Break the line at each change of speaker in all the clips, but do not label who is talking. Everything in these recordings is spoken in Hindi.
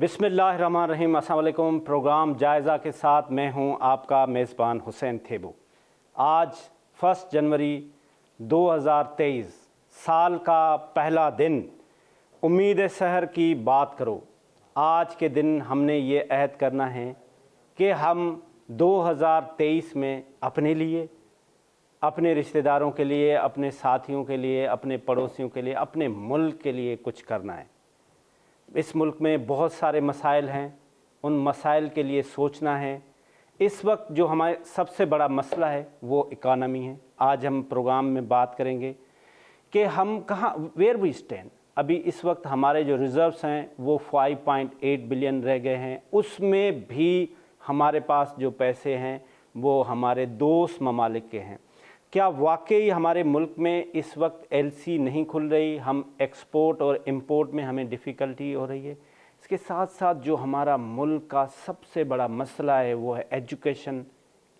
बिस्मिल्लाहिर्रहमानिर्रहीम। अस्सलाम वालेकुम। प्रोग्राम जायज़ा के साथ मैं हूं आपका मेज़बान हुसैन थेबू। आज 1 जनवरी 2023 साल का पहला दिन। उम्मीद सहर की बात करो। आज के दिन हमने ये अहद करना है कि हम 2023 में अपने लिए, अपने रिश्तेदारों के लिए, अपने साथियों के लिए, अपने पड़ोसियों के लिए, अपने मुल्क के लिए कुछ करना है। इस मुल्क में बहुत सारे मसाइल हैं, उन मसाइल के लिए सोचना है। इस वक्त जो हमारे सबसे बड़ा मसला है वो इकानमी है। आज हम प्रोग्राम में बात करेंगे कि हम कहाँ, वेयर वी स्टैंड। अभी इस वक्त हमारे जो रिज़र्व्स हैं वो 5.8 बिलियन रह गए हैं। उसमें भी हमारे पास जो पैसे हैं वो हमारे दोस्त ममालिक के हैं। क्या वाकई हमारे मुल्क में इस वक्त एलसी नहीं खुल रही? हम एक्सपोर्ट और इंपोर्ट में हमें डिफ़िकल्टी हो रही है। इसके साथ साथ जो हमारा मुल्क का सबसे बड़ा मसला है वो है एजुकेशन।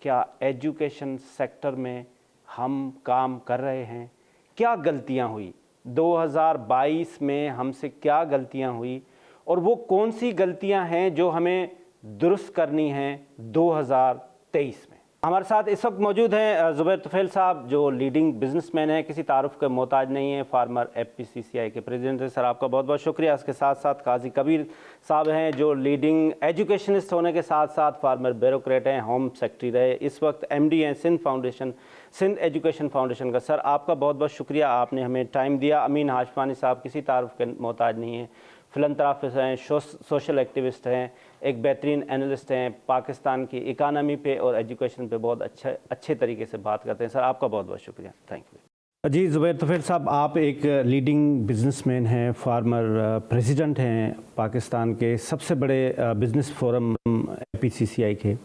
क्या एजुकेशन सेक्टर में हम काम कर रहे हैं? क्या गलतियां हुई 2022 में, हमसे क्या गलतियां हुई और वो कौन सी गलतियां हैं जो हमें दुरुस्त करनी हैं 2023 में? हमारे साथ इस वक्त मौजूद हैं ज़ुबैर तुफ़ैल साहब, जो लीडिंग बिजनेसमैन हैं, किसी तारुफ के मोहताज नहीं हैं, फार्मर FPCCI के प्रेसिडेंट हैं। सर, आपका बहुत बहुत शुक्रिया। इसके साथ साथ काजी कबीर साहब हैं, जो लीडिंग एजुकेशनिस्ट होने के साथ साथ फार्मर ब्यूरोक्रेट हैं, होम सेक्रेटरी रहे, इस वक्त MD हैं सिंध एजुकेशन फाउंडेशन का। सर, आपका बहुत बहुत शुक्रिया, आपने हमें टाइम दिया। अमीन हाशमानी साहब किसी तारुफ के मोहताज नहीं हैं, फिलंथ्रापिस्ट हैं, सोशल एक्टिविस्ट हैं, एक बेहतरीन एनालिस्ट हैं, पाकिस्तान की इकानमी पे और एजुकेशन पे बहुत अच्छे तरीके से बात करते हैं। सर, आपका बहुत बहुत शुक्रिया, थैंक यू। जी ज़ुबैर तुफ़ैल साहब, आप एक लीडिंग बिजनेसमैन हैं, फार्मर प्रेसिडेंट हैं पाकिस्तान के सबसे बड़े बिज़नेस फोरम FPCCI के।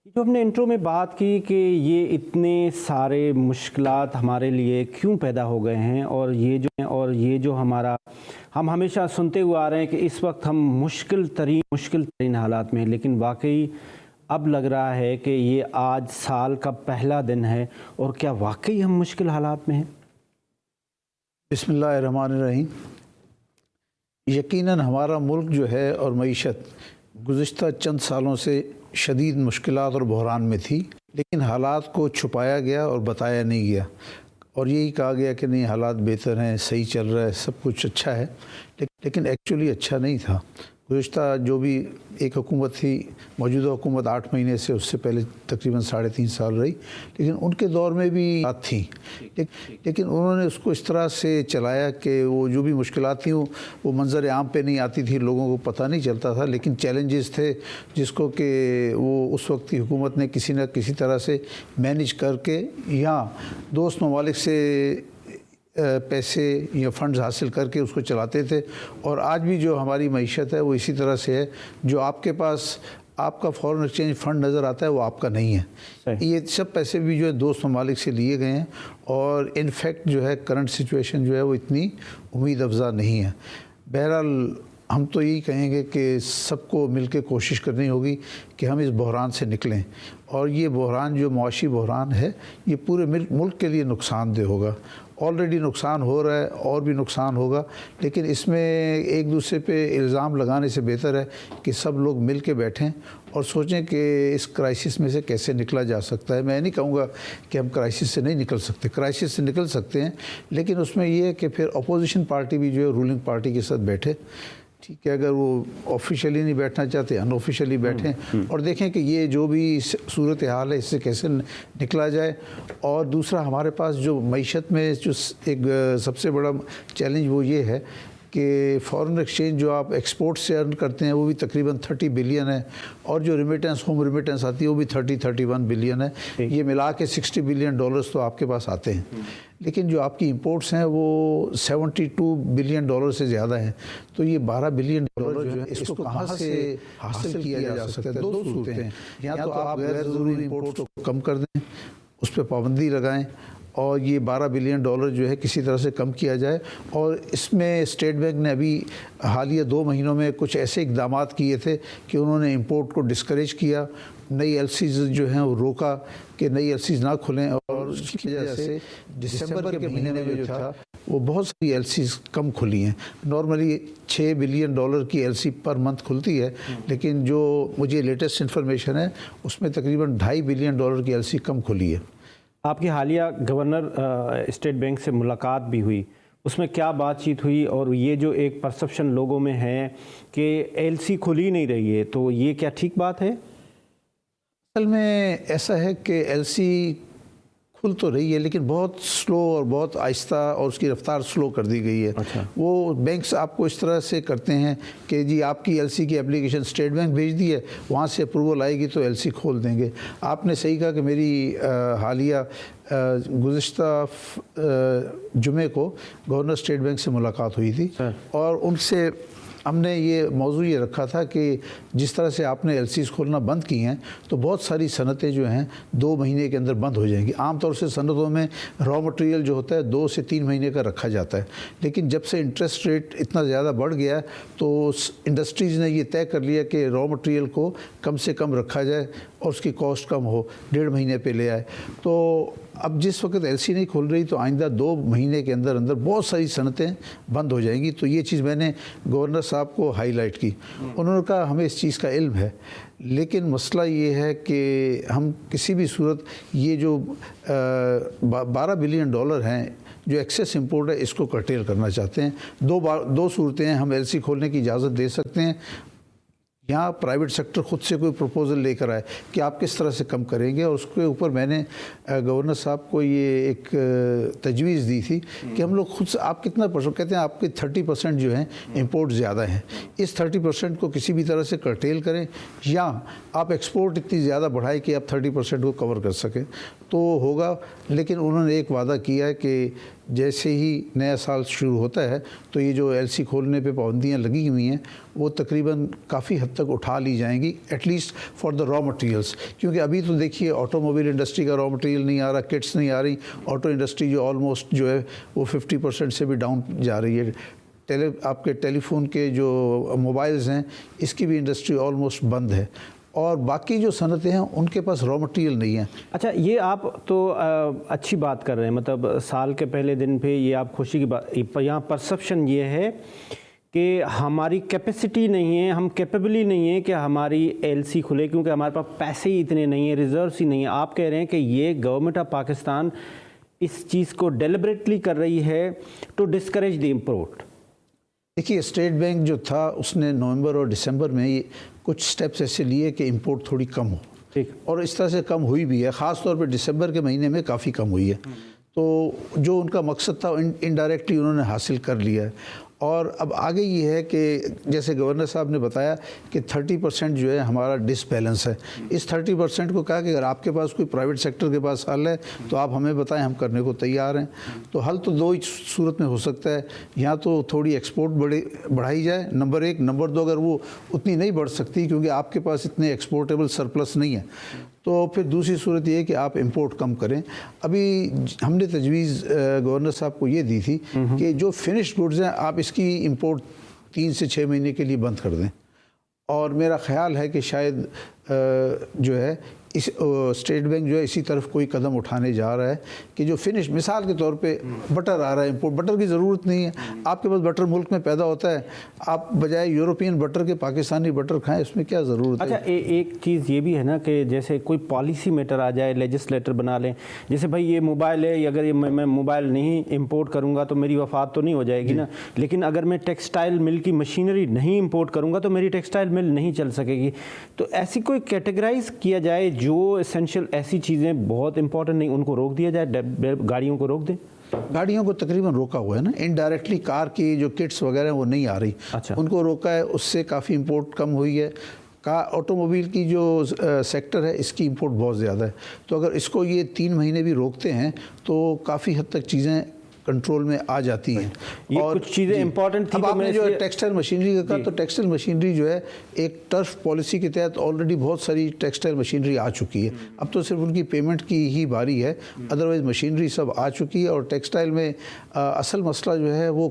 जो हमने इंट्रो में बात की कि ये इतने सारे मुश्किलात हमारे लिए क्यों पैदा हो गए हैं, और ये जो हमारा, हम हमेशा सुनते हुए आ रहे हैं कि इस वक्त हम मुश्किल तरीन हालात में हैं, लेकिन वाकई अब लग रहा है कि ये आज साल का पहला दिन है, और क्या वाकई हम मुश्किल हालात में हैं?
बिस्मिल्लाहिर्रहमानिर्रहीम। यकीनन हमारा मुल्क जो है और मईशत गुज़िश्ता चंद सालों से शदीद मुश्किलात और बहरान में थी, लेकिन हालात को छुपाया गया और बताया नहीं गया, और यही कहा गया कि नहीं हालात बेहतर हैं, सही चल रहा है, सब कुछ अच्छा है, लेकिन एक्चुअली अच्छा नहीं था। गुज़िश्ता जो भी एक हुकूमत थी, मौजूदा हुकूमत 8 महीने से, उससे पहले तकरीबन 3.5 साल रही, लेकिन उनके दौर में भी बात थी, लेकिन उन्होंने उसको इस तरह से चलाया कि वो जो भी मुश्किलात थी वो मंजर आम पे नहीं आती थी, लोगों को पता नहीं चलता था, लेकिन चैलेंजेस थे जिसको कि वो उस वक्त की हुकूमत ने किसी न किसी तरह से मैनेज करके यहाँ दोस्त ममालिक से पैसे या फंड्स हासिल करके उसको चलाते थे। और आज भी जो हमारी मईशत है वो इसी तरह से है। जो आपके पास आपका फॉरेन एक्सचेंज फ़ंड नज़र आता है वो आपका नहीं है। ये सब पैसे भी जो है दोस्त ममालिक से लिए गए हैं, और इनफैक्ट जो है करंट सिचुएशन जो है वो इतनी उम्मीद अफजा नहीं है। बहरहाल हम तो यही कहेंगे कि सबको मिलकर कोशिश करनी होगी कि हम इस बहरान से निकलें, और ये बहरान जो मुआशी बहरान है ये पूरे मुल्क के लिए नुकसानदेह होगा। ऑलरेडी नुकसान हो रहा है और भी नुकसान होगा, लेकिन इसमें एक दूसरे पे इल्ज़ाम लगाने से बेहतर है कि सब लोग मिल के बैठें और सोचें कि इस क्राइसिस में से कैसे निकला जा सकता है। मैं नहीं कहूँगा कि हम क्राइसिस से नहीं निकल सकते, क्राइसिस से निकल सकते हैं, लेकिन उसमें यह है कि फिर अपोजिशन पार्टी भी जो है रूलिंग पार्टी के साथ बैठे। ठीक है, अगर वो ऑफिशियली नहीं बैठना चाहते, अनऑफिशियली बैठें और देखें कि ये जो भी सूरत हाल है इससे कैसे निकला जाए। और दूसरा, हमारे पास जो मईशत में जो एक सबसे बड़ा चैलेंज वो ये है कि फ़ॉरेन एक्सचेंज जो आप एक्सपोर्ट से अर्न करते हैं वो भी तकरीबन 30 बिलियन है, और जो रेमिटेंस, होम रेमिटेंस आती है वो भी 31 बिलियन है। ये मिला के $60 बिलियन तो आपके पास आते हैं, लेकिन जो आपकी इंपोर्ट्स हैं वो $72 बिलियन से ज़्यादा हैं। तो ये $12 बिलियन जो है इसको कहाँ से हासिल किया जा सकता है? दो सूरतें हैं। या तो आप गैर ज़रूरी इंपोर्ट्स को कम कर दें, उस पर पाबंदी लगाएं, और ये $12 बिलियन जो है किसी तरह से कम किया जाए। और इसमें स्टेट बैंक ने अभी हालिया 2 महीनों में कुछ ऐसे इकदाम किए थे कि उन्होंने इंपोर्ट को डिस्करेज किया, नई LCs जो हैं वो रोका कि नई LCs ना खुलें, और उसकी वजह से दिसंबर के महीने में जो था वो बहुत सारी एलसी कम खुली हैं। नॉर्मली $6 बिलियन की एलसी पर मंथ खुलती है, लेकिन जो मुझे लेटेस्ट इन्फॉर्मेशन है उसमें तकरीबन $2.5 बिलियन की एलसी कम खुली है।
आपकी हालिया गवर्नर स्टेट बैंक से मुलाकात भी हुई, उसमें क्या बातचीत हुई? और ये जो एक परसेप्शन लोगों में है कि एलसी खुली नहीं रही है, तो ये क्या ठीक बात है?
असल में ऐसा है कि एलसी खुल तो रही है, लेकिन बहुत स्लो और बहुत आहिस्ता, और उसकी रफ्तार स्लो कर दी गई है।
अच्छा।
वो बैंक्स आपको इस तरह से करते हैं कि जी आपकी एलसी की एप्लीकेशन स्टेट बैंक भेज दी है, वहाँ से अप्रूवल आएगी तो एलसी खोल देंगे। आपने सही कहा कि मेरी हालिया गुज़िश्ता जुमे को गवर्नर स्टेट बैंक से मुलाकात हुई थी, और उनसे हमने ये मौजू ये रखा था कि जिस तरह से आपने एलसीज खोलना बंद की हैं, तो बहुत सारी सनतें जो हैं 2 महीने के अंदर बंद हो जाएंगी। आमतौर से सनतों में रॉ मटेरियल जो होता है 2 से 3 महीने का रखा जाता है, लेकिन जब से इंटरेस्ट रेट इतना ज़्यादा बढ़ गया तो इंडस्ट्रीज़ ने ये तय कर लिया कि रॉ मटेरियल को कम से कम रखा जाए और उसकी कॉस्ट कम हो, 1.5 महीने पे ले आए। तो अब जिस वक्त एलसी नहीं खुल रही, तो आइंदा 2 महीने के अंदर अंदर बहुत सारी सनतें बंद हो जाएंगी। तो ये चीज़ मैंने गवर्नर साहब को हाईलाइट की। उन्होंने कहा हमें इस चीज़ का इल्म है, लेकिन मसला ये है कि हम किसी भी सूरत ये जो $12 बिलियन हैं जो एक्सेस इंपोर्ट है, इसको कर्टेल करना चाहते हैं। दो सूरतें हैं, हम एलसी खोलने की इजाज़त दे सकते हैं, यहाँ प्राइवेट सेक्टर खुद से कोई प्रपोज़ल लेकर आए कि आप किस तरह से कम करेंगे। और उसके ऊपर मैंने गवर्नर साहब को ये एक तजवीज़ दी थी कि हम लोग खुद से, आप कितना परसेंट कहते हैं, आपके 30% जो है इंपोर्ट ज़्यादा हैं, इस 30% को किसी भी तरह से कर्टेल करें, या आप एक्सपोर्ट इतनी ज़्यादा बढ़ाएं कि आप 30% को कवर कर सकें, तो होगा। लेकिन उन्होंने एक वादा किया है कि जैसे ही नया साल शुरू होता है तो ये जो एलसी खोलने पे पाबंदियाँ लगी हुई हैं वो तकरीबन काफ़ी हद तक उठा ली जाएंगी, at least for the raw materials. क्योंकि अभी तो देखिए ऑटोमोबाइल इंडस्ट्री का रॉ मटेरियल नहीं आ रहा, किट्स नहीं आ रही, ऑटो इंडस्ट्री जो ऑलमोस्ट जो है वो 50% से भी डाउन जा रही है। आपके टेलीफोन के जो मोबाइल्स हैं इसकी भी इंडस्ट्री ऑलमोस्ट बंद है, और बाकी जो सनतें हैं उनके पास रॉ मटेरियल नहीं है।
अच्छा, ये आप तो अच्छी बात कर रहे हैं, मतलब साल के पहले दिन पे ये आप खुशी की बात। यहाँ परसेप्शन ये है कि हमारी कैपेसिटी नहीं है, हम कैपेबल ही नहीं है कि हमारी एलसी खुले, क्योंकि हमारे पास पैसे ही इतने नहीं है, रिजर्व्स ही नहीं है। आप कह रहे हैं कि ये गवर्नमेंट ऑफ पाकिस्तान इस चीज़ को डेलिबरेटली कर रही है टू डिस्करेज द इम्पोर्ट।
देखिए, स्टेट बैंक जो था उसने नवंबर और दिसंबर में ये कुछ स्टेप्स ऐसे लिए कि इंपोर्ट थोड़ी कम हो,
ठीक, और
इस तरह से कम हुई भी है। ख़ास तौर पे दिसंबर के महीने में काफ़ी कम हुई है। तो जो उनका मकसद था इनडायरेक्टली उन्होंने हासिल कर लिया है। और अब आगे ये है कि जैसे गवर्नर साहब ने बताया कि 30% जो है हमारा डिसबैलेंस है। इस 30% को कहा कि अगर आपके पास कोई प्राइवेट सेक्टर के पास हल है तो आप हमें बताएं, हम करने को तैयार हैं। तो हल तो 2 ही सूरत में हो सकता है, या तो थोड़ी एक्सपोर्ट बढ़ाई जाए, नंबर 1, नंबर 2 अगर वो उतनी नहीं बढ़ सकती क्योंकि आपके पास इतने एक्सपोर्टेबल सरप्लस नहीं है, तो फिर दूसरी सूरत ये है कि आप इंपोर्ट कम करें। अभी हमने तजवीज़ गवर्नर साहब को ये दी थी कि जो फिनिश्ड गुड्स हैं आप इसकी इंपोर्ट 3 से 6 महीने के लिए बंद कर दें। और मेरा ख़्याल है कि शायद जो है इस स्टेट बैंक जो है इसी तरफ कोई कदम उठाने जा रहा है कि जो फिनिश, मिसाल के तौर पे बटर आ रहा है इंपोर्ट, बटर की ज़रूरत नहीं है, आपके पास बटर मुल्क में पैदा होता है, आप बजाय यूरोपियन बटर के पाकिस्तानी बटर खाएं, इसमें क्या ज़रूरत है।
अच्छा, एक चीज़ ये भी है ना कि जैसे कोई पॉलिसी मैटर आ जाए, लेजिस्लेटर बना लें, जैसे भाई ये मोबाइल है, अगर ये मैं मोबाइल नहीं इंपोर्ट करूँगा तो मेरी वफ़ात तो नहीं हो जाएगी ना, लेकिन अगर मैं टेक्सटाइल मिल की मशीनरी नहीं इंपोर्ट करूँगा तो मेरी टेक्सटाइल मिल नहीं चल सकेगी। तो ऐसी कोई कैटेगराइज किया जाए जो एसेंशियल ऐसी चीज़ें बहुत इंपॉर्टेंट नहीं, उनको रोक दिया जाए, गाड़ियों को रोक दें।
गाड़ियों को तकरीबन रोका हुआ है ना, इनडायरेक्टली कार की जो किट्स वगैरह वो नहीं आ रही।
अच्छा, उनको
उनको रोका है, उससे काफ़ी इंपोर्ट कम हुई है। ऑटोमोबाइल की जो सेक्टर है इसकी इंपोर्ट बहुत ज़्यादा है, तो अगर इसको ये 3 महीने भी रोकते हैं तो काफ़ी हद तक चीज़ें कंट्रोल में आ जाती हैं।
ये
और
कुछ चीज़ें इंपॉर्टेंट थी।
अब आपने जो टेक्सटाइल मशीनरी का कहा, तो टेक्सटाइल मशीनरी जो है एक टर्फ पॉलिसी के तहत ऑलरेडी बहुत सारी टेक्सटाइल मशीनरी आ चुकी है। अब तो सिर्फ उनकी पेमेंट की ही बारी है, अदरवाइज मशीनरी सब आ चुकी है। और टेक्सटाइल में असल मसला जो है वो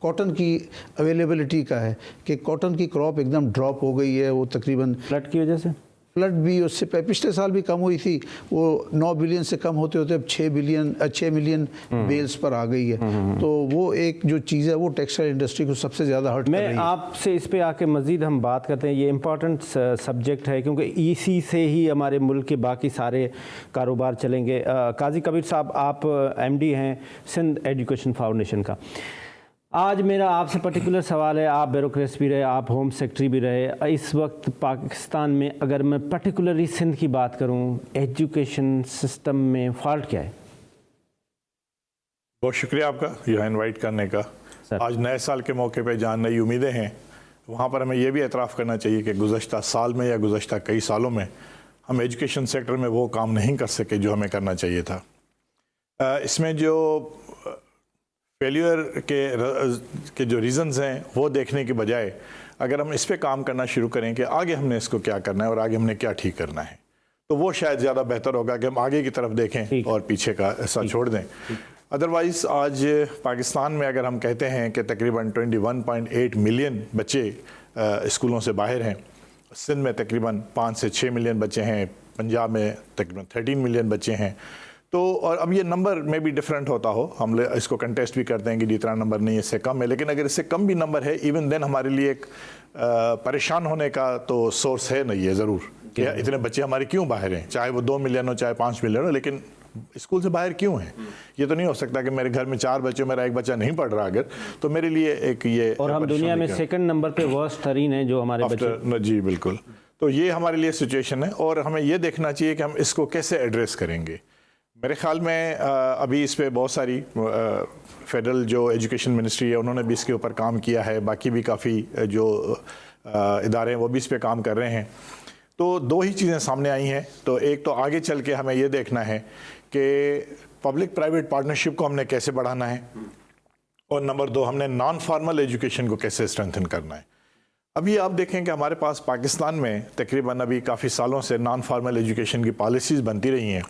कॉटन की अवेलेबिलिटी का है कि कॉटन की क्रॉप एकदम ड्रॉप हो गई है, वो तकरीबन
फ्लड की वजह से।
फ्लड भी उससे पिछले साल भी कम हुई थी, वो 9 बिलियन से कम होते होते अब 6 मिलियन बेल्स पर आ गई है। तो वो एक जो चीज़ है वो टेक्सटाइल इंडस्ट्री को सबसे ज़्यादा हर्ट कर रही है।
मैं आपसे इस पे आके मज़ीद हम बात करते हैं, ये इम्पॉर्टेंट सब्जेक्ट है क्योंकि इसी से ही हमारे मुल्क के बाकी सारे कारोबार चलेंगे। काजी कबीर साहब, आप MD हैं सिंध एजुकेशन फाउंडेशन का। आज मेरा आपसे पर्टिकुलर सवाल है, आप ब्यूरोक्रेट भी रहे, आप होम सेक्रेटरी भी रहे, इस वक्त पाकिस्तान में अगर मैं पर्टिकुलरली सिंध की बात करूं, एजुकेशन सिस्टम में फॉल्ट क्या है?
बहुत शुक्रिया आपका यहाँ इनवाइट करने का। आज नए साल के मौके पे जहाँ नई उम्मीदें हैं, वहाँ पर हमें यह भी एतराफ़ करना चाहिए कि गुज़श्ता साल में या गुज़श्ता कई सालों में हम एजुकेशन सेक्टर में वो काम नहीं कर सके जो हमें करना चाहिए था। इसमें जो फेलियर के जो रीज़न्स हैं वो देखने के बजाय अगर हम इस पे काम करना शुरू करें कि आगे हमने इसको क्या करना है और आगे हमने क्या ठीक करना है, तो वो शायद ज़्यादा बेहतर होगा कि हम आगे की तरफ देखें और पीछे का ऐसा छोड़ दें। अदरवाइज़ आज पाकिस्तान में अगर हम कहते हैं कि तकरीबन 21.8 मिलियन बच्चे स्कूलों से बाहर हैं, सिंध में तकरीबन 5 से 6 मिलियन बच्चे हैं, पंजाब में तकरीबन 13 मिलियन बच्चे हैं। तो और अब ये नंबर में भी डिफरेंट होता हो, हम इसको कंटेस्ट भी करते हैं कि जितना नंबर नहीं है इससे कम है, लेकिन अगर इससे कम भी नंबर है इवन देन हमारे लिए एक परेशान होने का तो सोर्स है नहीं है ज़रूर कि इतने बच्चे हमारे क्यों बाहर हैं, चाहे वो 2 मिलियन हो चाहे 5 मिलियन हो, लेकिन स्कूल से बाहर क्यों हैं। ये तो नहीं हो सकता कि मेरे घर में 4 बच्चे, मेरा एक बच्चा नहीं पढ़ रहा अगर, तो मेरे लिए एक ये
और हम दुनिया में सेकंड नंबर पे वर्स्ट तरीन है जो हमारे बच्चे।
जी बिल्कुल, तो ये हमारे लिए सिचुएशन है और हमें ये देखना चाहिए कि हम इसको कैसे एड्रेस करेंगे। मेरे ख्याल में अभी इस पे बहुत सारी फेडरल जो एजुकेशन मिनिस्ट्री है उन्होंने भी इसके ऊपर काम किया है, बाकी भी काफ़ी जो इदारे हैं वो भी इस पे काम कर रहे हैं। तो 2 ही चीज़ें सामने आई हैं। तो एक तो आगे चल के हमें ये देखना है कि पब्लिक प्राइवेट पार्टनरशिप को हमने कैसे बढ़ाना है, और नंबर 2 हमने नॉन फार्मल एजुकेशन को कैसे स्ट्रेंथन करना है। अभी आप देखें कि हमारे पास पाकिस्तान में तकरीबन अभी काफ़ी सालों से नॉन फार्मल एजुकेशन की पॉलिसीज़ बनती रही हैं,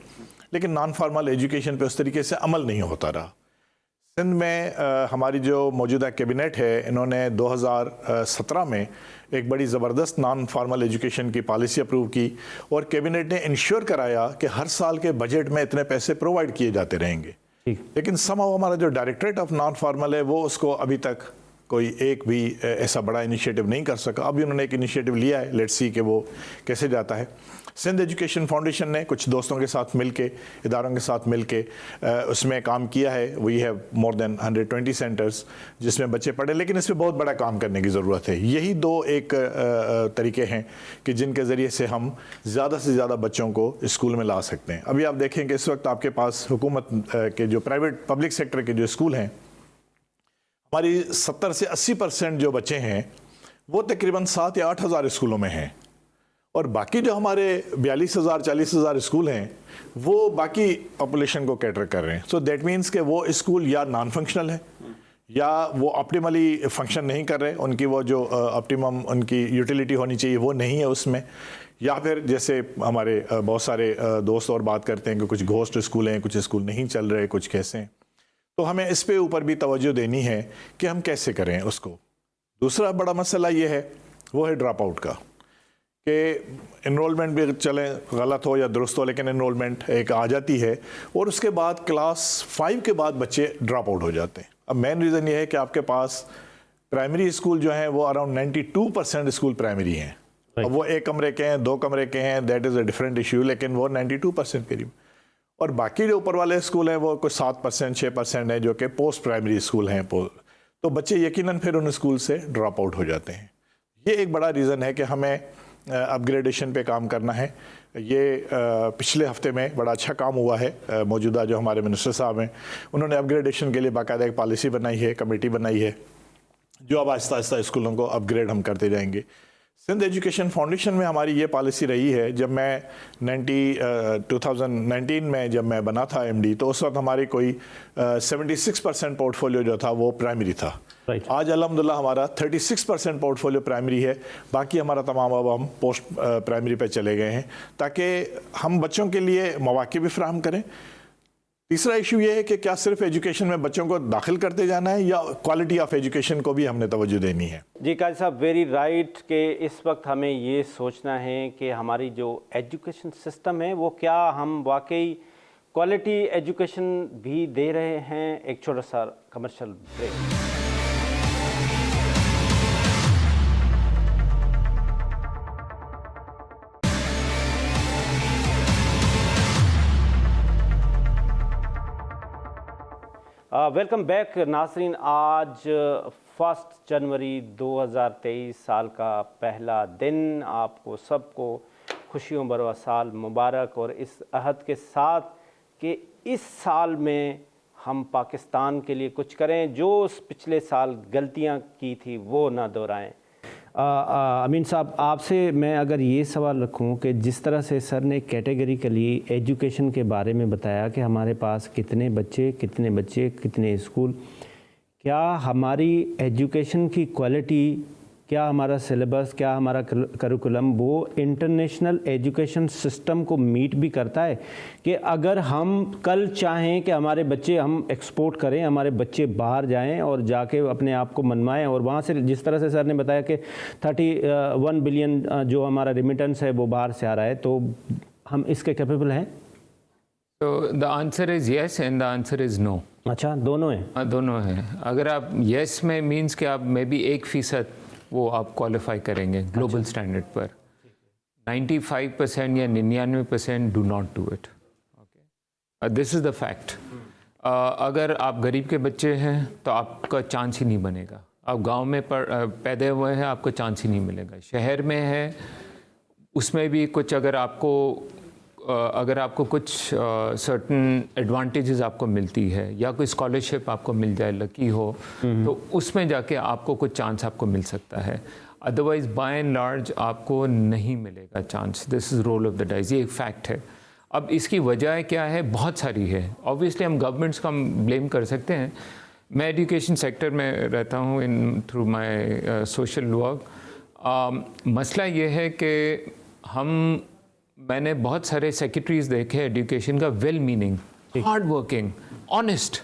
लेकिन नॉन फार्मल एजुकेशन पे उस तरीके से अमल नहीं होता रहा। सिंध में हमारी जो मौजूदा कैबिनेट है, इन्होंने 2017 में एक बड़ी ज़बरदस्त नॉन फार्मल एजुकेशन की पॉलिसी अप्रूव की और कैबिनेट ने इंश्योर कराया कि हर साल के बजट में इतने पैसे प्रोवाइड किए जाते रहेंगे। लेकिन समहाउ हमारा जो डायरेक्टरेट ऑफ नॉन फार्मल है वो उसको अभी तक कोई एक भी ऐसा बड़ा इनिशिएटिव नहीं कर सका। अभी उन्होंने एक इनिशिएटिव लिया है, लेट्स सी कि वो कैसे जाता है। सिंध एजुकेशन फाउंडेशन ने कुछ दोस्तों के साथ मिलके, इदारों के साथ मिलके उसमें काम किया है। We have more than 120 centres जिसमें बच्चे पढ़े, लेकिन इस पर बहुत बड़ा काम करने की ज़रूरत है। यही 2 एक तरीके हैं कि जिनके ज़रिए से हम ज़्यादा से ज़्यादा बच्चों को स्कूल में ला सकते हैं। अभी आप देखें कि इस वक्त आपके पास हुकूमत के जो प्राइवेट पब्लिक सेक्टर के जो स्कूल हैं, हमारी 70 से 80% जो बच्चे हैं वो तकरीबन 7 या 8 हज़ार स्कूलों में हैं, और बाकी जो हमारे 42,000 40,000 स्कूल हैं वो बाकी पॉपुलेशन को कैटर कर रहे हैं। सो दैट मीन्स कि वो स्कूल या नॉन फंक्शनल है या वो ऑप्टिमली फंक्शन नहीं कर रहे, उनकी वो जो ऑप्टिमम उनकी यूटिलिटी होनी चाहिए वो नहीं है उसमें, या फिर जैसे हमारे बहुत सारे दोस्त और बात करते हैं कि कुछ घोस्ट स्कूल हैं, कुछ स्कूल नहीं चल रहे, कुछ कैसे हैं। तो हमें इस पे ऊपर भी तवज्जो देनी है कि हम कैसे करें उसको। दूसरा बड़ा मसला ये है, वो है ड्रॉप आउट का, कि इनरोलमेंट भी चले गलत हो या दुरुस्त हो, लेकिन इनरोलमेंट एक आ जाती है और उसके बाद क्लास 5 के बाद बच्चे ड्रॉप आउट हो जाते हैं। अब मेन रीज़न ये है कि आपके पास प्राइमरी स्कूल जो हैं वो अराउंड 92% स्कूल प्राइमरी हैं। अब वो 1 कमरे के हैं, 2 कमरे के हैं, that is a different issue, लेकिन वो 92% करीब। और बाकी जो ऊपर वाले स्कूल हैं वो कुछ 7% 6% है जो कि पोस्ट प्राइमरी स्कूल हैं। तो बच्चे यकीनन फिर उन स्कूल से ड्रॉप आउट हो जाते हैं। ये एक बड़ा रीज़न है कि हमें अपग्रेडेशन पे काम करना है। ये पिछले हफ्ते में बड़ा अच्छा काम हुआ है। मौजूदा जो हमारे मिनिस्टर साहब हैं उन्होंने अपग्रेडेशन के लिए बाकायदा एक पॉलिसी बनाई है, कमेटी बनाई है, जो अब आहिस्ता आहिस्ता स्कूलों को अपग्रेड हम करते जाएंगे। सिंध एजुकेशन फाउंडेशन में हमारी ये पॉलिसी रही है, जब मैं 2019 में जब मैं बना था MD, तो उस वक्त हमारी कोई 76% पोर्टफोलियो जो था वो प्राइमरी था। आज अल्हम्दुलिल्लाह हमारा 36% पोर्टफोलियो प्राइमरी है, बाकी हमारा तमाम अब हम पोस्ट प्राइमरी पे चले गए हैं, ताकि हम बच्चों के लिए मौक़े भी फराहम करें, तीसरा इशू ये है कि क्या सिर्फ एजुकेशन में बच्चों को दाखिल करते जाना है या क्वालिटी ऑफ एजुकेशन को भी हमने तवज्जो देनी है।
जी काजी साहब, वेरी राइट कि इस वक्त हमें ये सोचना है कि हमारी जो एजुकेशन सिस्टम है वो क्या हम वाकई क्वालिटी एजुकेशन भी दे रहे हैं। एक छोटा सा कमर्शियल ब्रेक। वेलकम बैक नाज़रीन। आज 1 जनवरी 2023 साल का पहला दिन, आपको सबको खुशियों भरा साल मुबारक। और इस अहद के साथ कि इस साल में हम पाकिस्तान के लिए कुछ करें, जो उस पिछले साल गलतियां की थी वो ना दोहराएं। अमीन साहब, आपसे मैं अगर ये सवाल रखूं कि जिस तरह से सर ने कैटेगरिकली एजुकेशन के बारे में बताया कि हमारे पास कितने बच्चे कितने स्कूल, क्या हमारी एजुकेशन की क्वालिटी, क्या हमारा सिलेबस, क्या हमारा करिकुलम वो इंटरनेशनल एजुकेशन सिस्टम को मीट भी करता है? कि अगर हम कल चाहें कि हमारे बच्चे हम एक्सपोर्ट करें, हमारे बच्चे बाहर जाएं और जाके अपने आप को मनवाएं और वहाँ से, जिस तरह से सर ने बताया कि 31 बिलियन जो हमारा रिमिटेंस है वो बाहर से आ रहा है, तो हम इसके कैपेबल हैं?
तो the answer is yes and the answer is no.
अच्छा, दोनों हैं?
हाँ, दोनों हैं। अगर आप येस में मीन्स कि आप मे बी 1% वो आप क्वालिफाई करेंगे ग्लोबल स्टैंडर्ड पर, 95% या 99% do not do it. Okay, this is the fact. अगर आप गरीब के बच्चे हैं तो आपका चांस ही नहीं बनेगा। आप गांव में पैदा हुए हैं, आपको चांस ही नहीं मिलेगा। शहर में है, उसमें भी कुछ अगर आपको कुछ सर्टन एडवांटेजेस आपको मिलती है या कोई स्कॉलरशिप आपको मिल जाए, लकी हो, तो उसमें जाके आपको कुछ चांस आपको मिल सकता है। अदरवाइज बाय एंड लार्ज आपको नहीं मिलेगा chance. This is roll of the dice, ये एक फैक्ट है। अब इसकी वजह क्या है? बहुत सारी है। ऑब्वियसली हम गवर्नमेंट्स का ब्लेम कर सकते हैं। मैं एजुकेशन सेक्टर में रहता हूँ in through my social work. मसला ये है कि मैंने बहुत सारे सेक्रेटरीज देखे एजुकेशन का, well meaning, hard working, honest.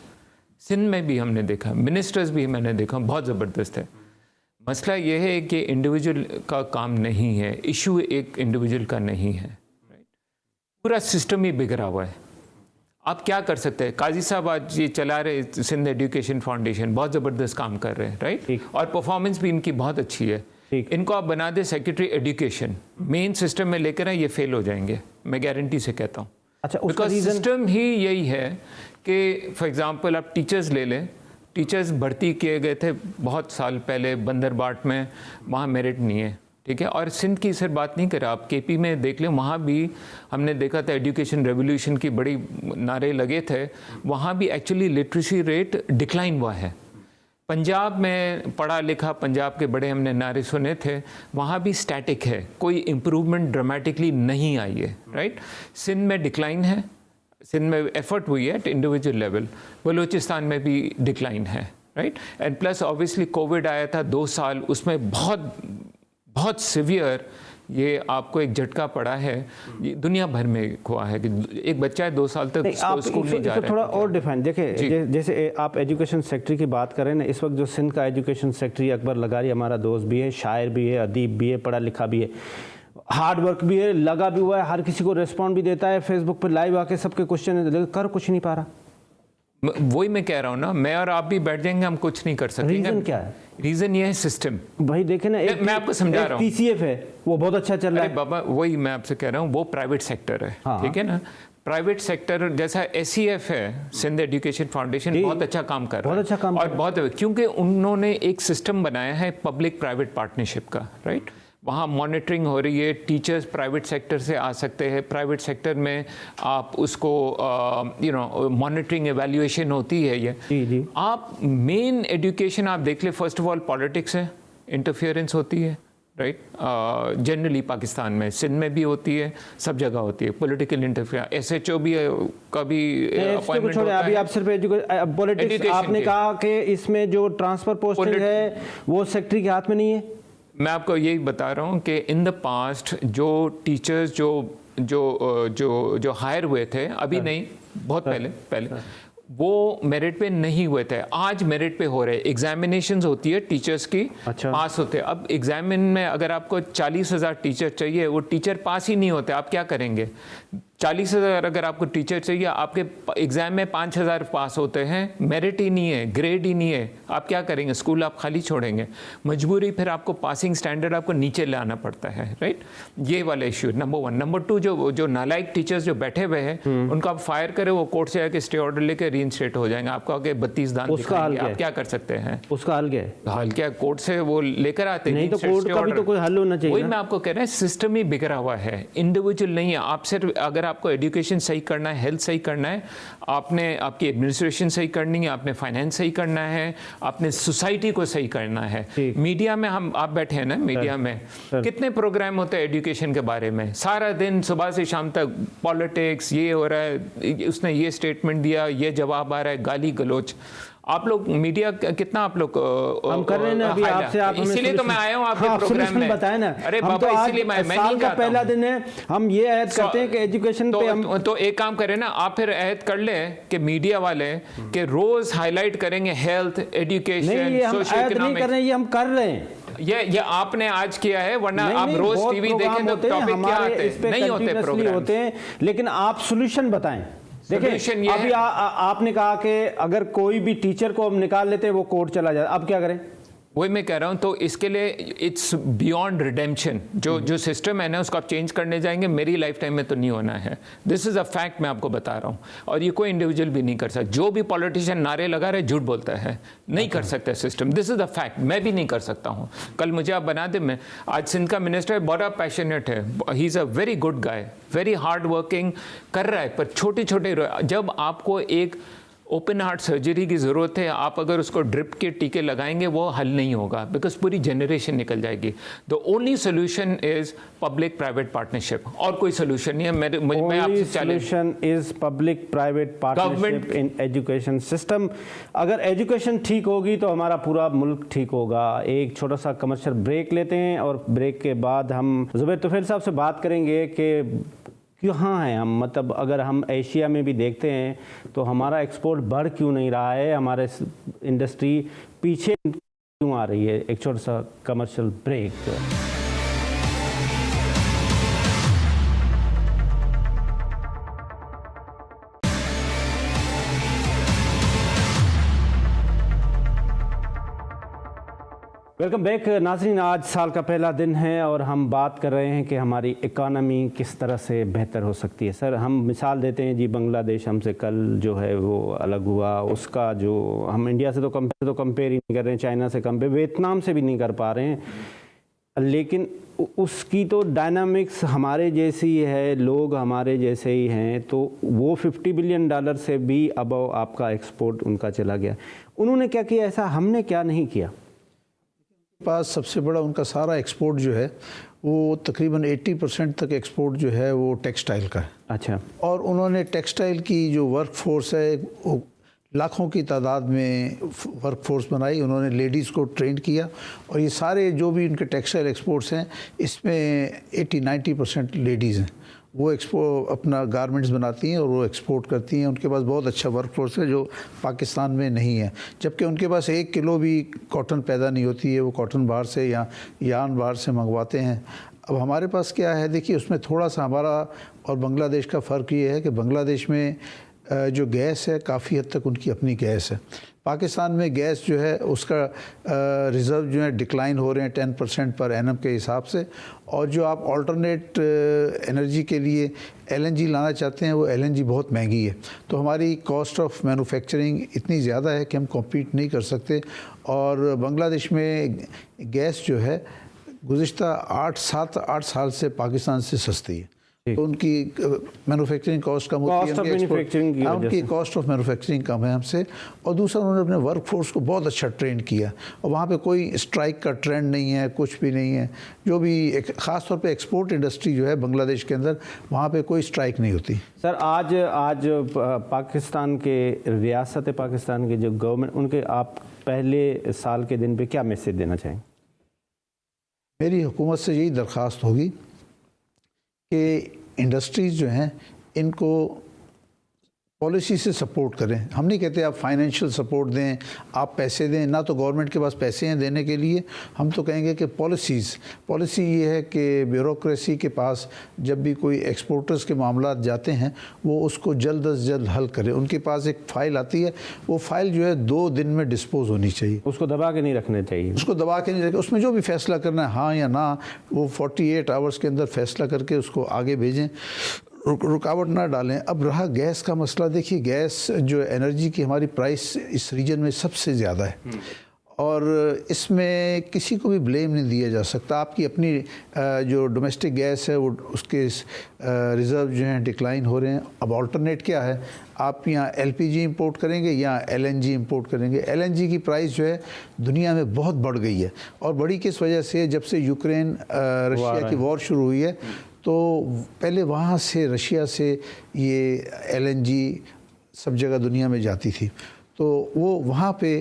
Sindh में भी हमने देखा, मिनिस्टर्स भी मैंने देखा, बहुत ज़बरदस्त है। मसला ये है कि इंडिविजुअल का काम नहीं है, इशू एक इंडिविजुअल का नहीं है, राइट? पूरा सिस्टम ही बिगड़ा हुआ है। आप क्या कर सकते हैं? काजी साहब आज ये चला रहे सिंध एजुकेशन फाउंडेशन, बहुत ज़बरदस्त काम कर रहे हैं, राइट? और परफॉर्मेंस भी इनकी बहुत अच्छी है। इनको आप बना दे सेक्रेटरी एजुकेशन, मेन सिस्टम में लेकर आए, ये फेल हो जाएंगे, मैं गारंटी से कहता हूँ।
अच्छा,
बिकॉज सिस्टम ही यही है कि फॉर एग्जांपल आप टीचर्स ले लें, टीचर्स भर्ती किए गए थे बहुत साल पहले बंदरबाट में, वहाँ मेरिट नहीं है, ठीक है। और सिंध की सिर्फ बात नहीं करें, आप केपी में देख लें, वहाँ भी हमने देखा था एजुकेशन रेवोल्यूशन की बड़ी नारे लगे थे, वहाँ भी एक्चुअली लिटरेसी रेट डिक्लाइन हुआ है। पंजाब में पढ़ा लिखा पंजाब के बड़े हमने नारे सुने थे, वहाँ भी स्टैटिक है, कोई इम्प्रूवमेंट ड्रामेटिकली नहीं आई है, राइट? सिंध में डिक्लाइन है, सिंध में एफर्ट हुई है एट इंडिविजुअल लेवल, बलूचिस्तान में भी डिक्लाइन है, right? And plus obviously Covid आया था 2 साल, उसमें बहुत सिवियर ये आपको एक झटका पड़ा है, ये दुनिया भर में हुआ है कि एक बच्चा है 2 साल तक स्कूल नहीं जा रहा है।
थोड़ा और डिफाइन देखिए, जैसे आप एजुकेशन सेक्टर की बात करें ना, इस वक्त जो सिंध का एजुकेशन सेक्रेटरी अकबर लगारी हमारा दोस्त भी है, शायर भी है, अदीब भी है, पढ़ा लिखा भी है, हार्ड वर्क भी है, लगा भी हुआ है, हर किसी को रिस्पॉन्ड भी देता है, फेसबुक पर लाइव आके सबके क्वेश्चन कर कुछ नहीं पा रहा।
वही मैं कह रहा हूँ ना, मैं और आप भी बैठ जाएंगे, हम कुछ नहीं कर सकते।
रीजन क्या है?
रीजन ये है सिस्टम।
भाई देखे ना,
मैं आपको समझा रहा हूँ,
TCF है वो बहुत अच्छा चल रहा है।
बाबा वही मैं आपसे कह रहा हूँ, वो प्राइवेट सेक्टर है,
हाँ।
ठीक है ना। प्राइवेट सेक्टर जैसा SEF है, सिंध एजुकेशन फाउंडेशन, बहुत अच्छा काम कर रहा है,
बहुत अच्छा काम,
और बहुत, क्योंकि उन्होंने एक सिस्टम बनाया है पब्लिक प्राइवेट पार्टनरशिप का, राइट? वहाँ मॉनिटरिंग हो रही है, टीचर्स प्राइवेट सेक्टर से आ सकते हैं, प्राइवेट सेक्टर में आप उसको मॉनिटरिंग एवेल्युएशन होती है। ये
जी।
आप मेन एजुकेशन आप देख ले, फर्स्ट ऑफ ऑल पॉलिटिक्स है, इंटरफियरेंस होती है, राइट? जनरली पाकिस्तान में, सिंध में भी होती है, सब जगह होती है पॉलिटिकल इंटरफियरेंस। SHO भी कभी अपॉइंटमेंट होता है।
अभी आप सिर्फ पॉलिटिक्स, आपने कहा कि इसमें जो ट्रांसफर पोस्टिंग है वो सेक्रेटरी के हाथ में नहीं है।
मैं आपको यही बता रहा हूँ कि इन द पास्ट जो टीचर्स जो हायर हुए थे, अभी नहीं, बहुत पहले वो मेरिट पे नहीं हुए थे, आज मेरिट पे हो रहे हैं। एग्जामिनेशंस होती है टीचर्स की,
अच्छा।
पास होते हैं। अब एग्जामिन में अगर आपको 40,000 टीचर चाहिए, वो टीचर पास ही नहीं होते, आप क्या करेंगे? 40,000 अगर आपको टीचर चाहिए, आपके एग्जाम में 5,000 पास होते हैं, मेरिट ही नहीं है, ग्रेड ही नहीं है, आप क्या करेंगे? स्कूल आप खाली छोड़ेंगे, मजबूरी फिर आपको पासिंग स्टैंडर्ड आपको नीचे लाना पड़ता है, राइट? ये वाला इश्यू नंबर 1। नंबर 2, जो नालायक टीचर्स जो बैठे हुए हैं उनको आप फायर करें, वो कोर्ट से आके स्टे ऑर्डर लेके रीइंस्टेट हो जाएंगे, आपको आगे 32 दान
उसका हाल
दिखाएंगे,
क्या
आप क्या कर सकते हैं?
उसका हल क्या है?
हाल क्या, कोर्ट से वो लेकर आते हैं,
नहीं तो कोर्ट का भी तो कोई हल होना चाहिए
वही
ना?
मैं आपको कह रहा हूँ, सिस्टम ही बिगड़ा हुआ है, इंडिविजुअल नहीं है। आप सिर्फ अगर आपको एजुकेशन सही करना है, हेल्थ सही करना है, आपने आपकी एडमिनिस्ट्रेशन सही करनी है, आपने फाइनेंस सही करना है, आपने सोसाइटी को सही करना है। मीडिया में आप बैठे हैं ना, मीडिया में कितने प्रोग्राम होते हैं एजुकेशन के बारे में? सारा दिन सुबह से शाम तक पॉलिटिक्स, ये हो रहा है, उसने ये स्टेटमेंट दिया, ये जवाब आ रहा है, गाली गलौच। आप लोग मीडिया कितना आप लोग
हम कर रहे हैं ना अभी आपसे, आप हमें
इसीलिए तो मैं आया हूँ आपके
हाँ,
प्रोग्राम में।
बताए ना।
अरे
हम
बाबा,
तो आज
इसीलिए मैं
साल
नहीं
का
चाहता
पहला
हूँ।
दिन है, हम ये ऐड करते हैं कि एजुकेशन पे हम
तो एक काम करें ना, आप फिर ऐड कर लें कि मीडिया वाले के रोज हाईलाइट करेंगे हेल्थ,
नहीं,
एजुकेशन,
ये हम
सोशल
ऐड नहीं कर रहे हैं, ये हम कर रहे हैं।
ये आपने आज किया है, वरना
नहीं,
आप
नहीं,
रोज
बहुत
टीवी
प्रोग्राम
देखें तो
होते हैं,
टॉपिक क्या
हमारे
आते
इस पे
हैं? नहीं होते
continuously
प्रोग्राम
होते हैं, लेकिन आप सॉल्यूशन बताएं। देखिए
Solution ये
अभी
है-
आपने कहा कि अगर कोई भी टीचर को हम निकाल लेते हैं वो कोर्ट चला जाए, अब क्या करें?
वही मैं कह रहा हूँ, तो इसके लिए इट्स बियॉन्ड रिडेम्पशन। जो सिस्टम है ना, उसको आप चेंज करने जाएंगे, मेरी लाइफ टाइम में तो नहीं होना है। दिस इज़ अ फैक्ट, मैं आपको बता रहा हूँ, और ये कोई इंडिविजुअल भी नहीं कर सकता। जो भी पॉलिटिशियन नारे लगा रहे, झूठ बोलता है, नहीं कर सकता system. This is a fact, मैं भी नहीं कर सकता हूँ। कल मुझे आप बना दे, मैं आज सिंध का मिनिस्टर बड़ा पैशनेट है, he is a very good guy, very hard working, कर रहा है, पर छोटे छोटे, जब आपको एक ओपन हार्ट सर्जरी की ज़रूरत है, आप अगर उसको ड्रिप के टीके लगाएंगे, वो हल नहीं होगा, बिकॉज पूरी जनरेशन निकल जाएगी। The only solution is public private partnership, और कोई सोल्यूशन नहीं है। मैं आपसे challenge,
solution is public private partnership in education system. अगर एजुकेशन ठीक होगी तो हमारा पूरा मुल्क ठीक होगा। एक छोटा सा कमर्शियल ब्रेक लेते हैं, और ब्रेक के बाद हम जुबैर तुफैल साहब से बात करेंगे कि कहाँ हैं हम, मतलब अगर हम एशिया में भी देखते हैं तो हमारा एक्सपोर्ट बढ़ क्यों नहीं रहा है, हमारे इंडस्ट्री पीछे क्यों आ रही है। एक छोटा सा कमर्शियल ब्रेक जो है। वेलकम बैक नाज़रीन, आज साल का पहला दिन है और हम बात कर रहे हैं कि हमारी इकानमी किस तरह से बेहतर हो सकती है। सर, हम मिसाल देते हैं जी, बांग्लादेश हमसे कल जो है वो अलग हुआ, उसका जो हम इंडिया से तो कंपेयर ही नहीं कर रहे हैं, चाइना से कंपेयर, वियतनाम से भी नहीं कर पा रहे हैं, लेकिन उसकी तो डायनामिक्स हमारे जैसी है, लोग हमारे जैसे ही हैं, तो वो $50 बिलियन से भी अबव आपका एक्सपोर्ट उनका चला गया। उन्होंने क्या किया ऐसा, हमने क्या नहीं किया?
पास सबसे बड़ा उनका सारा एक्सपोर्ट जो है वो तकरीबन 80% तक एक्सपोर्ट जो है वो टेक्सटाइल का है।
अच्छा।
और उन्होंने टेक्सटाइल की जो वर्क फोर्स है वो लाखों की तादाद में वर्क फोर्स बनाई, उन्होंने लेडीज़ को ट्रेन किया, और ये सारे जो भी इनके टेक्सटाइल एक्सपोर्ट्स हैं इसमें 80-90% लेडीज़ हैं। वो अपना गारमेंट्स बनाती हैं और वो एक्सपोर्ट करती हैं। उनके पास बहुत अच्छा वर्क फोर्स है जो पाकिस्तान में नहीं है, जबकि उनके पास 1 किलो भी कॉटन पैदा नहीं होती है, वो कॉटन बाहर से या यान बाहर से मंगवाते हैं। अब हमारे पास क्या है, देखिए उसमें थोड़ा सा हमारा और बांग्लादेश का फ़र्क ये है कि बांग्लादेश में जो गैस है काफ़ी हद तक उनकी अपनी गैस है। पाकिस्तान में गैस जो है उसका रिज़र्व जो है डिक्लाइन हो रहे हैं 10% पर एनम के हिसाब से, और जो आप अल्टरनेट एनर्जी के लिए LNG लाना चाहते हैं वो LNG बहुत महंगी है। तो हमारी कॉस्ट ऑफ मैन्युफैक्चरिंग इतनी ज़्यादा है कि हम कॉम्पीट नहीं कर सकते। और बांग्लादेश में गैस जो है गुज़िश्ता 8 साल से पाकिस्तान से सस्ती है, तो उनकी मैन्युफैक्चरिंग कॉस्ट कम होती है, उनकी कॉस्ट ऑफ मैन्युफैक्चरिंग कम है हमसे। और दूसरा, उन्होंने अपने वर्क फोर्स को बहुत अच्छा ट्रेन किया, और वहाँ पे कोई स्ट्राइक का ट्रेंड नहीं है, कुछ भी नहीं है। जो भी ख़ास तौर पे एक्सपोर्ट इंडस्ट्री जो है बांग्लादेश के अंदर, वहाँ पे कोई स्ट्राइक नहीं होती।
सर, आज पाकिस्तान के रियासत पाकिस्तान के जो गवर्नमेंट, उनके आप पहले साल के दिन पे क्या मैसेज देना चाहेंगे?
मेरी हुकूमत से यही दरख्वास्त होगी कि इंडस्ट्रीज़ जो हैं इनको पॉलिसी से सपोर्ट करें। हम नहीं कहते आप फाइनेंशियल सपोर्ट दें, आप पैसे दें, ना तो गवर्नमेंट के पास पैसे हैं देने के लिए। हम तो कहेंगे कि पॉलिसी ये है कि ब्यूरोक्रेसी के पास जब भी कोई एक्सपोर्टर्स के मामला जाते हैं वो उसको जल्द अज जल्द हल करें। उनके पास एक फ़ाइल आती है, वो फ़ाइल जो है 2 दिन में डिस्पोज होनी चाहिए।
उसको दबा के नहीं रखने चाहिए,
उसको दबा के नहीं रखें। उसमें जो भी फैसला करना है हाँ या ना, वो 48 आवर्स के अंदर फैसला करके उसको आगे भेजें, रुकावट ना डालें। अब रहा गैस का मसला, देखिए गैस जो एनर्जी की हमारी प्राइस इस रीजन में सबसे ज़्यादा है और इसमें किसी को भी ब्लेम नहीं दिया जा सकता। आपकी अपनी जो डोमेस्टिक गैस है वो उसके रिज़र्व जो हैं डिक्लाइन हो रहे हैं। अब अल्टरनेट क्या है, आप यहाँ LPG इंपोर्ट करेंगे या LNG इंपोर्ट करेंगे। LNG की प्राइस जो है दुनिया में बहुत बढ़ गई है और बढ़ी किस वजह से, जब से यूक्रेन रशिया की वॉर शुरू हुई है तो पहले वहाँ से रशिया से ये LNG सब जगह दुनिया में जाती थी, तो वो वहाँ पे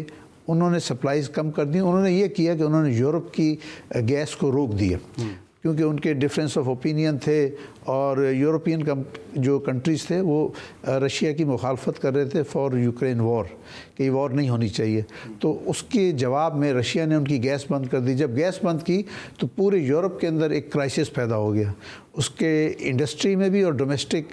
उन्होंने सप्लाईज कम कर दी। उन्होंने ये किया कि उन्होंने यूरोप की गैस को रोक दिया क्योंकि उनके डिफरेंस ऑफ ओपिनियन थे और यूरोपियन जो कंट्रीज़ थे वो रशिया की मुखालफत कर रहे थे फॉर यूक्रेन वॉर, कि वॉर नहीं होनी चाहिए। तो उसके जवाब में रशिया ने उनकी गैस बंद कर दी। जब गैस बंद की तो पूरे यूरोप के अंदर एक क्राइसिस पैदा हो गया, उसके इंडस्ट्री में भी और डोमेस्टिक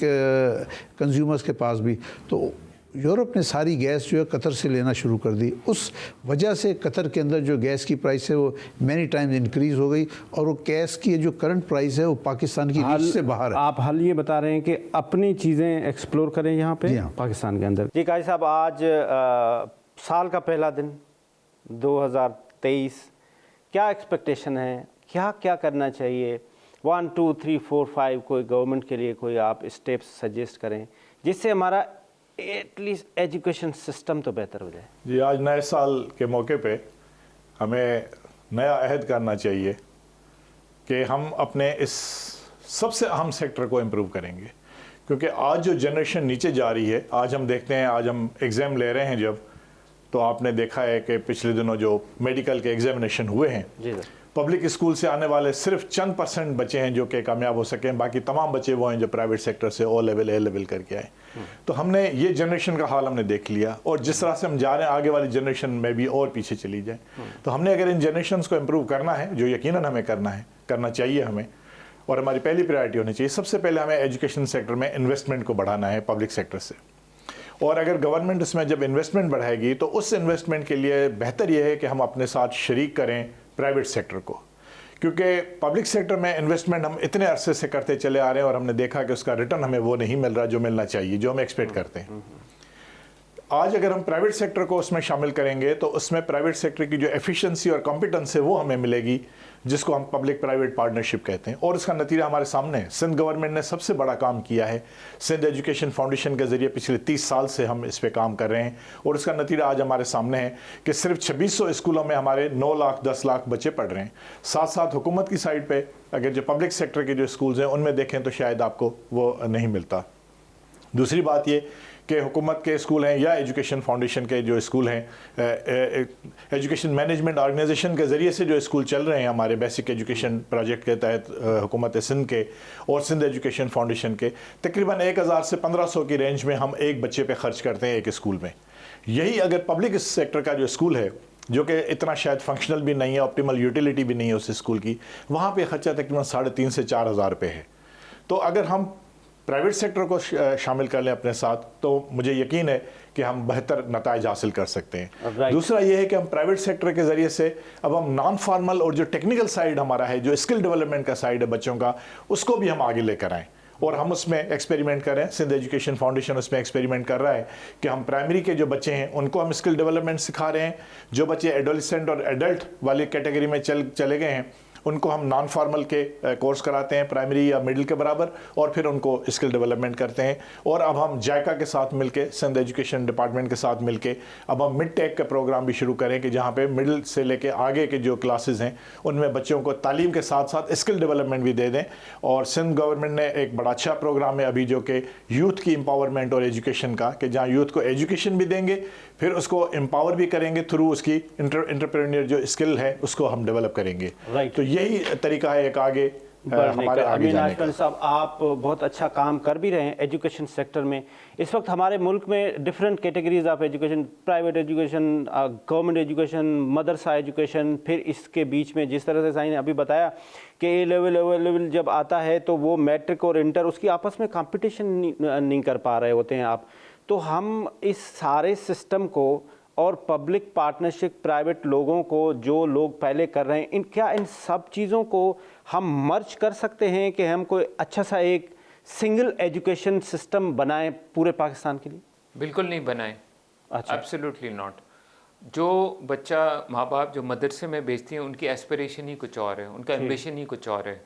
कंज्यूमर्स के पास भी। तो यूरोप ने सारी गैस जो है कतर से लेना शुरू कर दी। उस वजह से कतर के अंदर जो गैस की प्राइस है वो मैनी टाइम्स इंक्रीज़ हो गई और वो गैस की जो करंट प्राइस है वो पाकिस्तान की रीच से बाहर है।
आप हल ये बता रहे हैं कि अपनी चीज़ें एक्सप्लोर करें यहाँ पे पाकिस्तान के अंदर। जी काजी साहब, आज साल का पहला दिन 2023, क्या एक्सपेक्टेशन है, क्या क्या करना चाहिए? 1 2 3 4 5 कोई गवर्नमेंट के लिए कोई आप स्टेप्स सजेस्ट करें जिससे हमारा एटलीस्ट एजुकेशन सिस्टम तो बेहतर हो जाए।
जी, आज नए साल के मौके पे हमें नया अहद करना चाहिए कि हम अपने इस सबसे अहम सेक्टर को इम्प्रूव करेंगे, क्योंकि आज जो जनरेशन नीचे जा रही है, आज हम देखते हैं, आज हम एग्ज़ाम ले रहे हैं जब, तो आपने देखा है कि पिछले दिनों जो मेडिकल के एग्जामिनेशन हुए हैं,
जी सर,
पब्लिक स्कूल से आने वाले सिर्फ चंद % बच्चे हैं जो कि कामयाब हो सके, बाकी तमाम बच्चे वो हैं जो प्राइवेट सेक्टर से O लेवल A लेवल करके आए। तो हमने ये जनरेशन का हाल हमने देख लिया और जिस तरह से हम जा रहे हैं आगे वाली जनरेशन में भी और पीछे चली जाए। तो हमने अगर इन जनरेशन को इम्प्रूव करना है, जो यकीनन हमें करना चाहिए हमें, और हमारी पहली प्रायोरिटी होनी चाहिए, सबसे पहले हमें एजुकेशन सेक्टर में इन्वेस्टमेंट को बढ़ाना है पब्लिक सेक्टर से। और अगर गवर्नमेंट इसमें जब इन्वेस्टमेंट बढ़ाएगी तो उस इन्वेस्टमेंट के लिए बेहतर यह है कि हम अपने साथ शरीक करें प्राइवेट सेक्टर को, क्योंकि पब्लिक सेक्टर में इन्वेस्टमेंट हम इतने अरसे से करते चले आ रहे हैं और हमने देखा कि उसका रिटर्न हमें वो नहीं मिल रहा जो मिलना चाहिए, जो हम एक्सपेक्ट करते हैं। आज अगर हम प्राइवेट सेक्टर को उसमें शामिल करेंगे तो उसमें प्राइवेट सेक्टर की जो एफिशिएंसी और कॉम्पिटेंस है वो हमें मिलेगी, जिसको हम पब्लिक प्राइवेट पार्टनरशिप कहते हैं। और उसका नतीजा हमारे सामने है। सिंध गवर्नमेंट ने सबसे बड़ा काम किया है, सिंध एजुकेशन फाउंडेशन के जरिए पिछले 30 साल से हम इस पे काम कर रहे हैं और उसका नतीजा आज हमारे सामने है कि सिर्फ 2600 स्कूलों में हमारे 9 लाख 10 लाख बच्चे पढ़ रहे हैं। साथ साथ हुकूमत की साइड पर अगर जो पब्लिक सेक्टर के जो स्कूल्स हैं उनमें देखें तो शायद आपको वो नहीं मिलता। दूसरी बात ये कि हुकूमत के स्कूल हैं या एजुकेशन फाउंडेशन के जो स्कूल हैं, एजुकेशन मैनेजमेंट ऑर्गेनाइजेशन के ज़रिए से जो स्कूल चल रहे हैं हमारे बेसिक एजुकेशन प्रोजेक्ट के तहत हुकूमत सिंध के और सिंध एजुकेशन फाउंडेशन के, तकरीबन 1000 से 1500 की रेंज में हम एक बच्चे पे खर्च करते हैं एक स्कूल में। यही अगर पब्लिक सेक्टर का जो स्कूल है जो कि इतना शायद फंक्शनल भी नहीं है, ऑप्टिमल यूटिलिटी भी नहीं है उस स्कूल की, वहाँ पर खर्चा तकरीबन 3,500 से 4,000 रुपये है। तो अगर हम प्राइवेट सेक्टर को शामिल कर लें अपने साथ तो मुझे यकीन है कि हम बेहतर नताइज हासिल कर सकते हैं। दूसरा ये है कि हम प्राइवेट सेक्टर के ज़रिए से अब हम नॉन फार्मल और जो टेक्निकल साइड हमारा है, जो स्किल डेवलपमेंट का साइड है बच्चों का, उसको भी हम आगे लेकर आएँ और हम उसमें एक्सपेरिमेंट करें। सिंध एजुकेशन फाउंडेशन उसमें एक्सपेरिमेंट कर रहा है कि हम प्राइमरी के जो बच्चे हैं उनको हम स्किल डेवलपमेंट सिखा रहे हैं, जो बच्चे एडोलेसेंट और एडल्ट वाली कैटेगरी में चले गए हैं उनको हम नॉन फार्मल के कोर्स कराते हैं प्राइमरी या मिडिल के बराबर और फिर उनको स्किल डेवलपमेंट करते हैं। और अब हम जायका के साथ मिलके, सिंध एजुकेशन डिपार्टमेंट के साथ मिलके अब हम मिड टेक का प्रोग्राम भी शुरू करें कि जहाँ पे मिडिल से लेके आगे के जो क्लासेस हैं उनमें बच्चों को तालीम के साथ साथ स्किल डेवलपमेंट भी दे दें। और सिंध गवर्नमेंट ने एक बड़ा अच्छा प्रोग्राम है अभी जो कि यूथ की एम्पावरमेंट और एजुकेशन का, कि जहाँ यूथ को एजुकेशन भी देंगे फिर उसको एम्पावर भी करेंगे थ्रू उसकी एंटरप्रेन्योर जो स्किल है उसको हम डेवलप करेंगे।
Right.
तो यही तरीका है एक आगे
बढ़ने
हमारे
का।
आगे
अमीन
जाने
आशफान
का।
साहब, आप बहुत अच्छा काम कर भी रहे हैं एजुकेशन सेक्टर में। इस वक्त हमारे मुल्क में different categories of education, private education, government education, Madrasa education, फिर इसके बीच में जिस तरह से साईं ने अभी बताया कि ए लेवल जब आता है तो वो मैट्रिक और इंटर उसकी आपस में कंपटीशन नहीं कर पा रहे होते हैं आप। तो हम इस सारे सिस्टम को और पब्लिक पार्टनरशिप, प्राइवेट लोगों को, जो लोग पहले कर रहे हैं, क्या इन सब चीज़ों को हम मर्ज कर सकते हैं कि हम कोई अच्छा सा एक सिंगल एजुकेशन सिस्टम बनाएं पूरे पाकिस्तान के लिए?
बिल्कुल नहीं बनाए।
अच्छा।
Absolutely not. जो बच्चा माँ बाप जो मदरसे में भेजती हैं उनकी एस्पिरेशन ही कुछ और है, उनका एम्बिशन ही कुछ और है।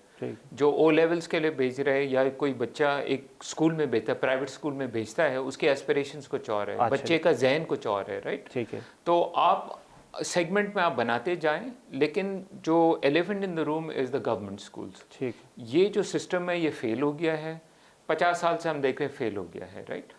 जो ओ लेवल्स के लिए भेज रहे हैं या कोई बच्चा एक स्कूल में भेजता है, प्राइवेट स्कूल में भेजता है, उसके एस्पिरेशंस कुछ और है।
अच्छा।
बच्चे का जहन कुछ और है, राइट?
ठीक है।
तो आप सेगमेंट में आप बनाते जाएं, लेकिन जो elephant in the room is the government schools.
ठीक।
ये जो सिस्टम है ये फेल हो गया है, 50 साल से हम देख रहे हैं फेल हो गया है, राइट?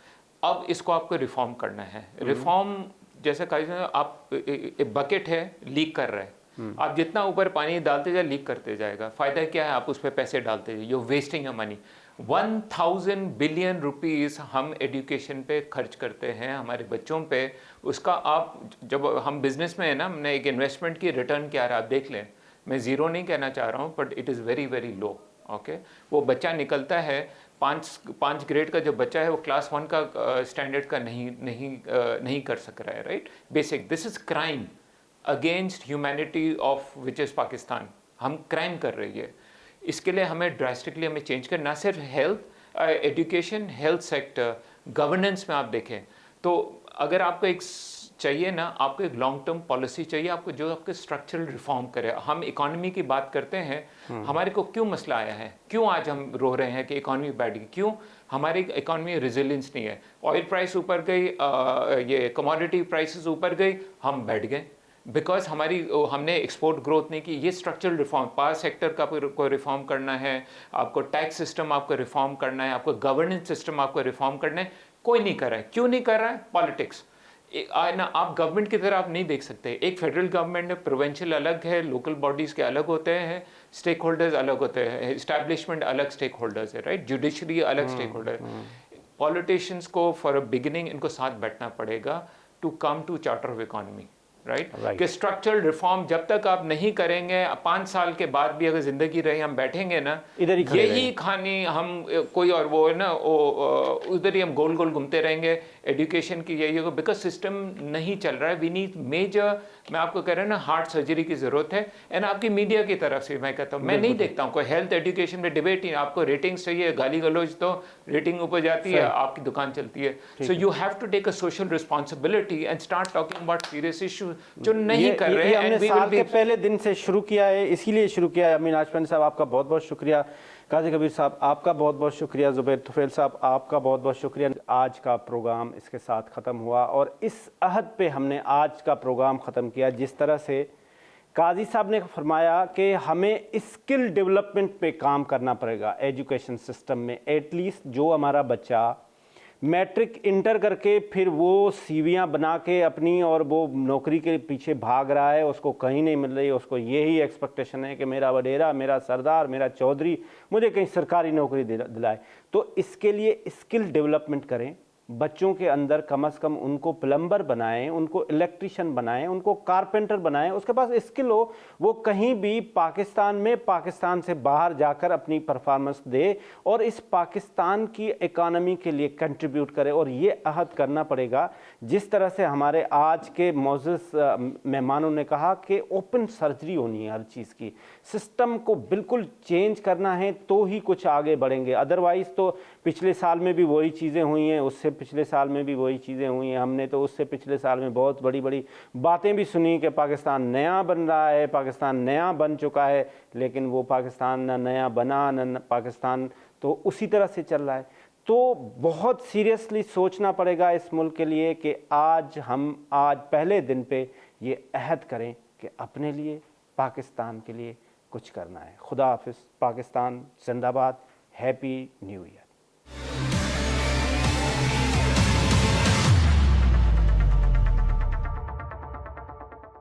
अब इसको आपको रिफॉर्म करना है। रिफॉर्म जैसे कहा, आप एक बकेट है, लीक कर रहा है, आप जितना ऊपर पानी डालते जाए लीक करते जाएगा। फ़ायदा क्या है? आप उस पर पैसे डालते जाए, you wasting your money. 1000 billion rupees हम एजुकेशन पे खर्च करते हैं, हमारे बच्चों पे। उसका आप जब हम बिजनेस में है ना, हमने एक इन्वेस्टमेंट की रिटर्न क्या रहा आप देख लें। मैं ज़ीरो नहीं कहना चाह रहा हूँ, but it is very very low. Okay, वो बच्चा निकलता है, पाँच ग्रेड का जो बच्चा है वो क्लास 1 का स्टैंडर्ड का नहीं कर सक रहा है, right? Basic, this is crime against humanity of which is Pakistan. हम क्राइम कर रही है। इसके लिए हमें ड्रास्टिकली हमें चेंज करना, सिर्फ health, education, health sector, governance में आप देखें तो अगर आपको एक चाहिए ना, आपको एक लॉन्ग टर्म पॉलिसी चाहिए, आपको जो आपके स्ट्रक्चरल रिफॉर्म करे। हम इकोनॉमी की बात करते हैं, हमारे को क्यों मसला आया है, क्यों आज हम रो रहे हैं कि इकोनॉमी बैठ गई, क्यों? हमारी इकोनॉमी रेजिलियंस नहीं है। ऑयल प्राइस ऊपर गई, ये कमोडिटी प्राइसेस ऊपर गई, हम बैठ गए बिकॉज हमने एक्सपोर्ट ग्रोथ नहीं की। ये स्ट्रक्चरल रिफॉर्म, पावर सेक्टर का को रिफॉर्म करना है, आपको टैक्स सिस्टम आपको रिफॉर्म करना है, आपको गवर्नेंस सिस्टम आपको रिफॉर्म करना है। कोई नहीं कर रहा है। क्यों नहीं कर रहा है? पॉलिटिक्स ना। आप गवर्नमेंट की तरह आप नहीं देख सकते। एक फेडरल गवर्नमेंट है, प्रोविंशियल अलग है, लोकल बॉडीज़ के अलग होते हैं, स्टेक होल्डर्स अलग होते हैं, इस्टेब्लिशमेंट अलग स्टेक होल्डर्स है, राइट? जुडिशरी अलग स्टेक होल्डर। पॉलिटिशियंस को फॉर अ बिगिनिंग इनको साथ बैठना पड़ेगा to come to charter of economy, right? कि स्ट्रक्चरल रिफॉर्म जब तक आप नहीं करेंगे, 5 साल के बाद भी अगर जिंदगी रही हम बैठेंगे ना,
इधर ही
यही खानी हम कोई और वो है ना, उधर ही हम गोल गोल घूमते रहेंगे। एजुकेशन की यही होगा, बिकॉज सिस्टम नहीं चल रहा है। वी नीड मेजर, मैं आपको कह रहा हूँ ना, हार्ट सर्जरी की जरूरत है। एंड आपकी मीडिया की तरफ से मैं कहता हूँ, मैं नहीं देखता हूँ कोई हेल्थ एजुकेशन में डिबेट ही। आपको रेटिंग्स चाहिए, गाली गलौज तो रेटिंग ऊपर जाती है, आपकी दुकान चलती है। So you have to take a social responsibility and start talking about serious issue जो नहीं कर रहे हैं।
हमने साल के पहले दिन से शुरू किया है, इसीलिए शुरू किया है। अमीन आशफान साहब, आपका बहुत बहुत शुक्रिया। काजी कबीर साहब, आपका बहुत बहुत शुक्रिया। ज़ुबैर तुफैल साहब, आपका बहुत बहुत शुक्रिया। आज का प्रोग्राम इसके साथ ख़त्म हुआ और इस अहद पे हमने आज का प्रोग्राम ख़त्म किया। जिस तरह से काजी साहब ने फरमाया कि हमें स्किल डेवलपमेंट पे काम करना पड़ेगा एजुकेशन सिस्टम में। एटलीस्ट जो हमारा बच्चा मैट्रिक इंटर करके फिर वो सीवियां बना के अपनी और वो नौकरी के पीछे भाग रहा है, उसको कहीं नहीं मिल रही, उसको यही एक्सपेक्टेशन है कि मेरा वडेरा, मेरा सरदार, मेरा चौधरी मुझे कहीं सरकारी नौकरी दिलाए। तो इसके लिए स्किल डेवलपमेंट करें, बच्चों के अंदर कम से कम उनको प्लम्बर बनाएं, उनको इलेक्ट्रिशियन बनाएं, उनको कारपेंटर बनाएं, उसके पास स्किल हो, वो कहीं भी पाकिस्तान में, पाकिस्तान से बाहर जाकर अपनी परफॉर्मेंस दे और इस पाकिस्तान की इकानमी के लिए कंट्रीब्यूट करे। और ये अहद करना पड़ेगा, जिस तरह से हमारे आज के मौजूद मेहमानों ने कहा कि ओपन सर्जरी होनी है हर चीज़ की। सिस्टम को बिल्कुल चेंज करना है तो ही कुछ आगे बढ़ेंगे, अदरवाइज़ तो पिछले साल में भी वही चीज़ें हुई हैं, उससे पिछले साल में भी वही चीज़ें हुई हैं। हमने तो उससे पिछले साल में बहुत बड़ी बड़ी बातें भी सुनी कि पाकिस्तान नया बन रहा है, पाकिस्तान नया बन चुका है, लेकिन वो पाकिस्तान ना नया बना, ना पाकिस्तान तो उसी तरह से चल रहा है। तो बहुत सीरियसली सोचना पड़ेगा इस मुल्क के लिए कि आज पहले दिन पे ये अहद करें कि अपने लिए, पाकिस्तान के लिए कुछ करना है। खुदा हाफिज़। पाकिस्तान जिंदाबाद। Happy new year.